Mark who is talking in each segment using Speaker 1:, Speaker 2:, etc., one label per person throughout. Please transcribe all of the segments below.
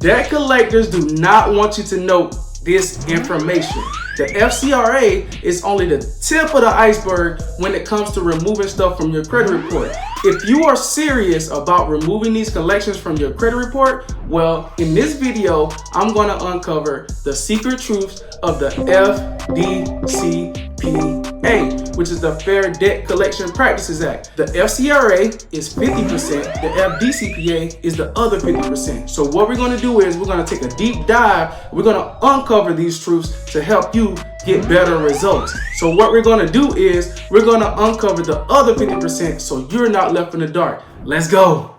Speaker 1: Debt collectors do not want you to know this information. The FCRA is only the tip of the iceberg when it comes to removing stuff from your credit report. If you are serious about removing these collections from your credit report, well, in this video, I'm going to uncover the secret truths of the FDCPA, which is the Fair Debt Collection Practices Act. The FCRA is 50%, the FDCPA is the other 50%. So what we're going to do is we're going to take a deep dive. We're going to uncover these truths to help you get better results. So what we're going to do is we're going to uncover the other 50% so you're not left in the dark. Let's go.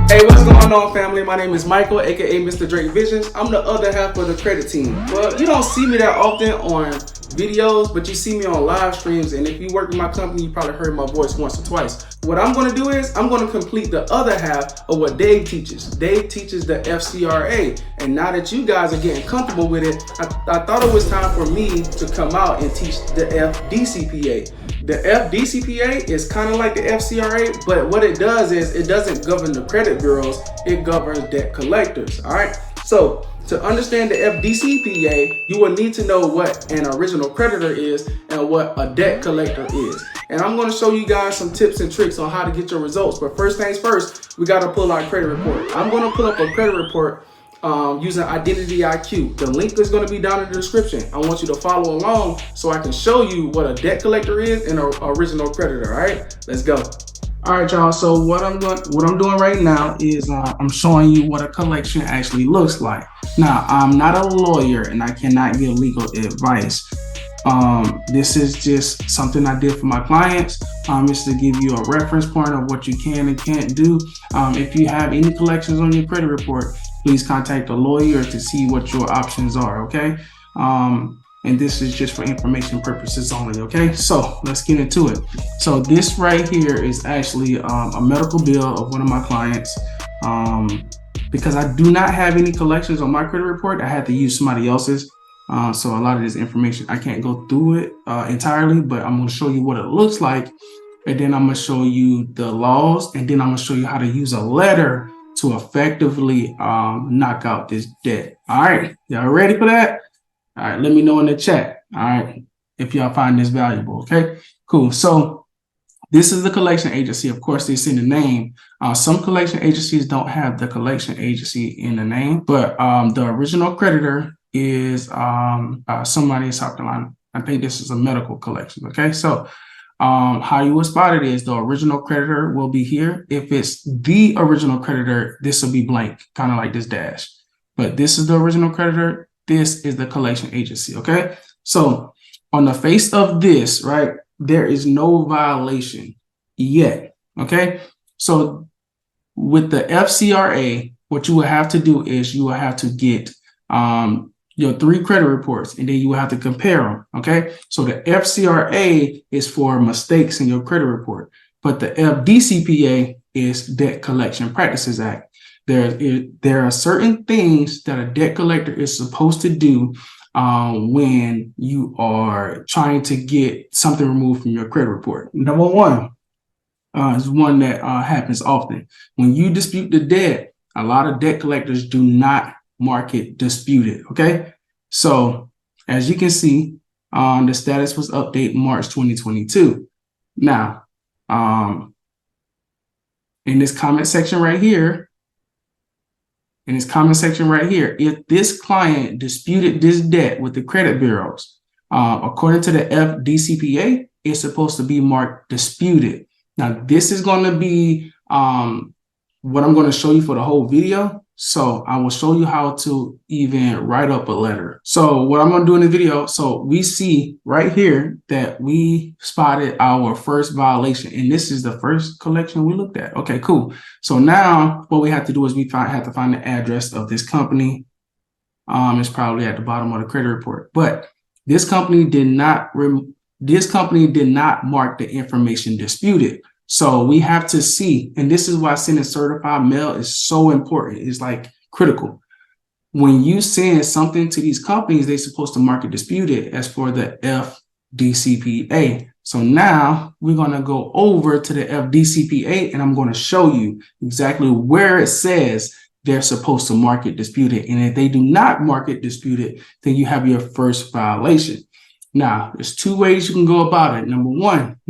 Speaker 1: Hey, what's going on, family? My name is Michael, aka Mr. Drake Visions. I'm the other half of the credit team. Well, you don't see me that often on videos, but you see me on live streams, and if you work in my company, you probably heard my voice once or twice. What I'm going to do is I'm going to complete the other half of what Dave teaches. Dave teaches the FCRA, and now that you guys are getting comfortable with it, I thought it was time for me to come out and teach the FDCPA. The FDCPA is kind of like the FCRA, but what it does is it doesn't govern the credit bureaus, it governs debt collectors. All right, so to understand the FDCPA, you will need to know what an original creditor is and what a debt collector is. And I'm going to show you guys some tips and tricks on how to get your results. But first things first, we got to pull our credit report. I'm going to pull up a credit report using Identity IQ. The link is going to be down in the description. I want you to follow along so I can show you what a debt collector is and an original creditor. All right, let's go. All right, y'all. So what I'm doing right now is I'm showing you what a collection actually looks like. Now, I'm not a lawyer and I cannot give legal advice. This is just something I did for my clients. It's to give you a reference point of what you can and can't do. If you have any collections on your credit report, please contact a lawyer to see what your options are. Okay. And this is just for information purposes only. Okay, so let's get into it. So this right here is actually a medical bill of one of my clients. Because I do not have any collections on my credit report, I had to use somebody else's. So a lot of this information, I can't go through it entirely, but I'm going to show you what it looks like. And then I'm going to show you the laws. And then I'm going to show you how to use a letter to effectively knock out this debt. All right, y'all ready for that? All right, let me know in the chat. All right, if y'all find this valuable. Okay, cool. So this is the collection agency. Of course, it's in the name. Some collection agencies don't have the collection agency in the name, but the original creditor is somebody in South Carolina. I think this is a medical collection. Okay, so how you will spot it is the original creditor will be here. If it's the original creditor, this will be blank, kind of like this dash. But this is the original creditor. This is the collection agency. Okay, so on the face of this, right, there is no violation yet. Okay, so with the FCRA, what you will have to do is you will have to get your 3 credit reports, and then you will have to compare them. Okay, so the FCRA is for mistakes in your credit report, but the FDCPA is Debt Collection Practices Act. There are certain things that a debt collector is supposed to do when you are trying to get something removed from your credit report. Number one is one that happens often. When you dispute the debt, a lot of debt collectors do not mark it disputed. Okay, so as you can see, the status was updated March 2022. Now, in this comment section right here, if this client disputed this debt with the credit bureaus, according to the FDCPA, it's supposed to be marked disputed. Now, this is going to be what I'm going to show you for the whole video. So I will show you how to even write up a letter. So what I'm going to do in the video, so we see right here that we spotted our first violation, and this is the first collection we looked at. Okay, cool. So now what we have to do is we have to find the address of this company. It's probably at the bottom of the credit report, but this company did not mark the information disputed. So we have to see, and this is why sending certified mail is so important. It's like critical. when you send something to these companies, they're supposed to market dispute it as for the FDCPA. So now we're going to go over to the FDCPA and I'm going to show you exactly where it says they're supposed to market dispute it. And if they do not market dispute it, then you have your first violation. Now, there's two ways you can go about it. Number one,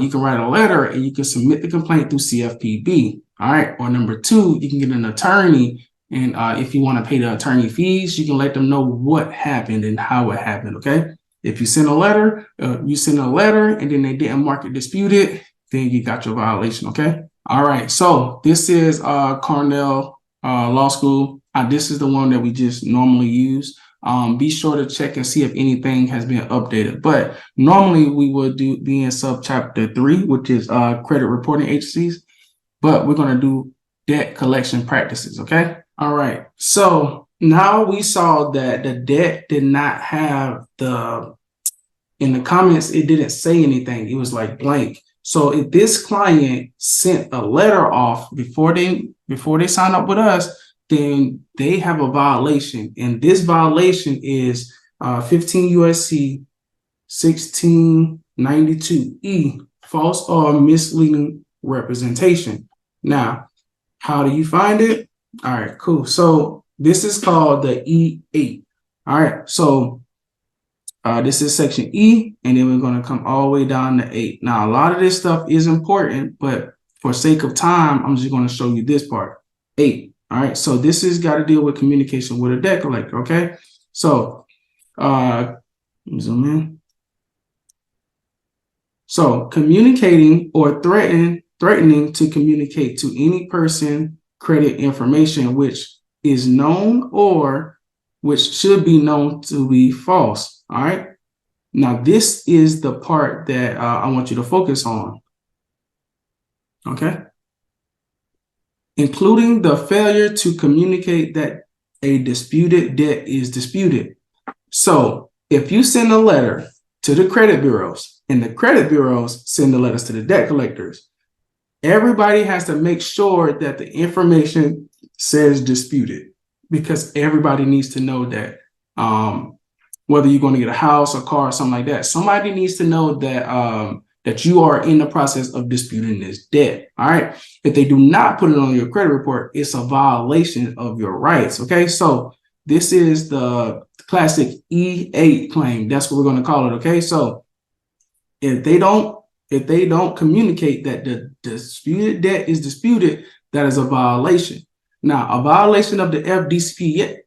Speaker 1: you can write a letter and you can submit the complaint through CFPB. All right. Or number two, you can get an attorney. And if you want to pay the attorney fees, you can let them know what happened and how it happened. Okay. If you send a letter, and then they didn't market dispute it, then you got your violation. Okay. All right. So this is Cornell Law School. This is the one that we just normally use. Be sure to check and see if anything has been updated. But normally we would be in subchapter 3, which is credit reporting agencies. But we're going to do debt collection practices. Okay. All right. So now we saw that the debt did not have in the comments, it didn't say anything. It was like blank. So if this client sent a letter off before they sign up with us, then they have a violation. And this violation is 15 USC 1692E, false or misleading representation. Now, how do you find it? All right, cool. So this is called the E8. All right, so this is section E, and then we're going to come all the way down to 8. Now, a lot of this stuff is important, but for sake of time, I'm just going to show you this part, 8. All right, so this has got to deal with communication with a debt collector, okay? So, zoom in. So, communicating or threatening to communicate to any person credit information which is known or which should be known to be false, all right? Now, this is the part that I want you to focus on, okay? Including the failure to communicate that a disputed debt is disputed. So if you send a letter to the credit bureaus and the credit bureaus send the letters to the debt collectors, everybody has to make sure that the information says disputed, because everybody needs to know that whether you're going to get a house, a car, or something like that, somebody needs to know that that you are in the process of disputing this debt. All right. If they do not put it on your credit report, it's a violation of your rights. Okay. So this is the classic E8 claim. That's what we're going to call it. Okay. So if they don't communicate that the disputed debt is disputed, that is a violation. Now, a violation of the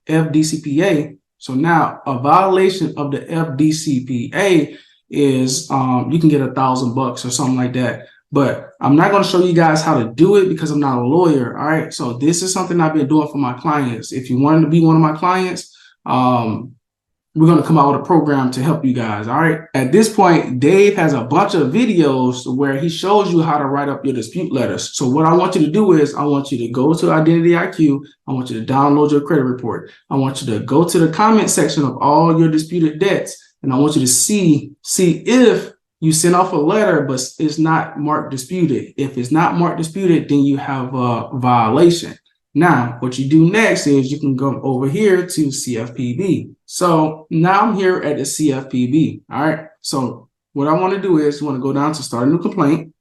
Speaker 1: FDCPA. So now a violation of the FDCPA is you can get $1,000 or something like that. But I'm not going to show you guys how to do it because I'm not a lawyer. All right. So this is something I've been doing for my clients. If you wanted to be one of my clients, we're going to come out with a program to help you guys. All right. At this point, Dave has a bunch of videos where he shows you how to write up your dispute letters. So what I want you to do is I want you to go to Identity IQ. I want you to download your credit report. I want you to go to the comment section of all your disputed debts. And I want you to see if you send off a letter, but it's not marked disputed. If it's not marked disputed, then you have a violation. Now, what you do next is you can go over here to CFPB. So now I'm here at the CFPB. All right. So what I want to do is you want to go down to start a new complaint.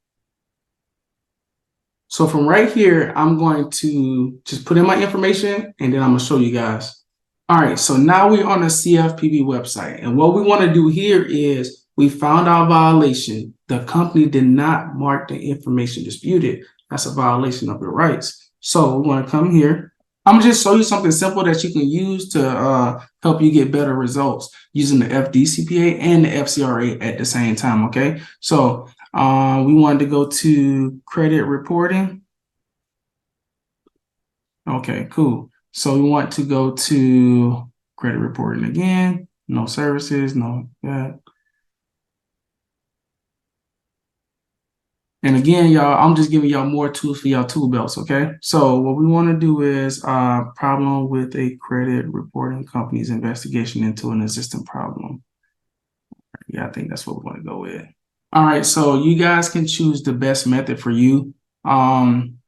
Speaker 1: So from right here, I'm going to just put in my information and then I'm going to show you guys. All right. So now we're on the CFPB website. And what we want to do here is we found our violation. The company did not mark the information disputed. That's a violation of your rights. So we want to come here. I'm going to just show you something simple that you can use to help you get better results using the FDCPA and the FCRA at the same time. Okay. So we wanted to go to credit reporting. Okay, cool. So we want to go to credit reporting again. No services, no that. And again, y'all, I'm just giving y'all more tools for y'all tool belts, okay? So what we want to do is problem with a credit reporting company's investigation into an existing problem. Yeah, I think that's what we want to go with. All right, so you guys can choose the best method for you. I'm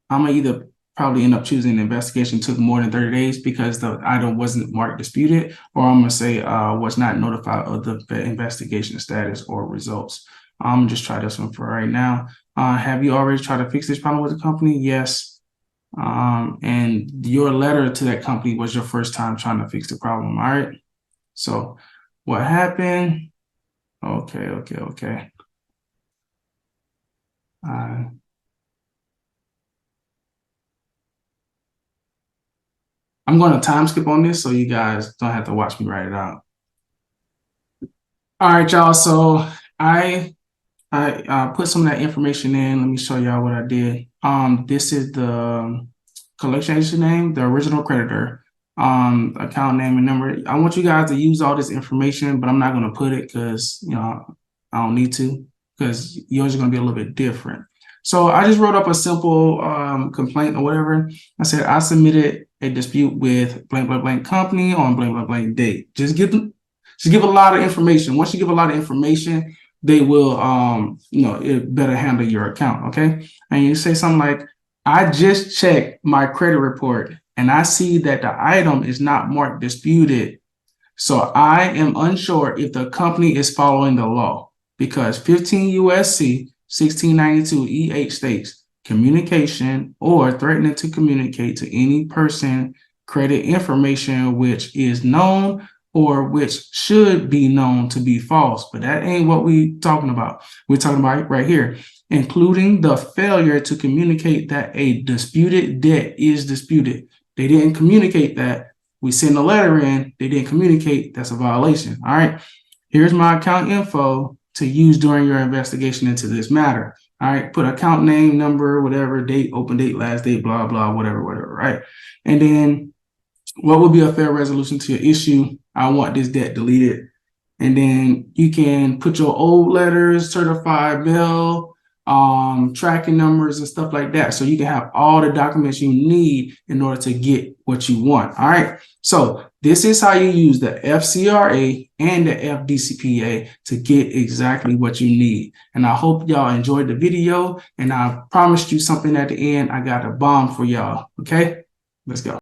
Speaker 1: gonna either probably end up choosing the investigation took more than 30 days because the item wasn't marked disputed, or I'm gonna say was not notified of the investigation status or results. I'm gonna just try this one for right now. Have you already tried to fix this problem with the company? Yes. And your letter to that company was your first time trying to fix the problem. All right. So what happened? Okay. I'm going to time skip on this so you guys don't have to watch me write it out. All right, y'all. So I put some of that information in. Let me show y'all what I did. This is the collection agency name, the original creditor, account name and number. I want you guys to use all this information, but I'm not going to put it because, you know, I don't need to, because yours are going to be a little bit different. So I just wrote up a simple complaint or whatever. I said I submitted a dispute with blank blank blank company on blank blank blank date. Just give a lot of information. Once you give a lot of information, they will it better handle your account. Okay. And you say something like, I just checked my credit report and I see that the item is not marked disputed. So I am unsure if the company is following the law, because 15 USC 1692 EH states communication or threatening to communicate to any person credit information which is known or which should be known to be false. But that ain't what we talking about. We're talking about right here, including the failure to communicate that a disputed debt is disputed. They didn't communicate that. We send a letter in, they didn't communicate. That's a violation. All right. Here's my account info to use during your investigation into this matter. All right. Put account name, number, whatever, date, open date, last date, blah, blah, whatever. Right. And then what would be a fair resolution to your issue? I want this debt deleted. And then you can put your old letters, certified mail, tracking numbers and stuff like that. So you can have all the documents you need in order to get what you want. All right. So this is how you use the FCRA and the FDCPA to get exactly what you need. And I hope y'all enjoyed the video, and I promised you something at the end. I got a bomb for y'all. Okay, let's go.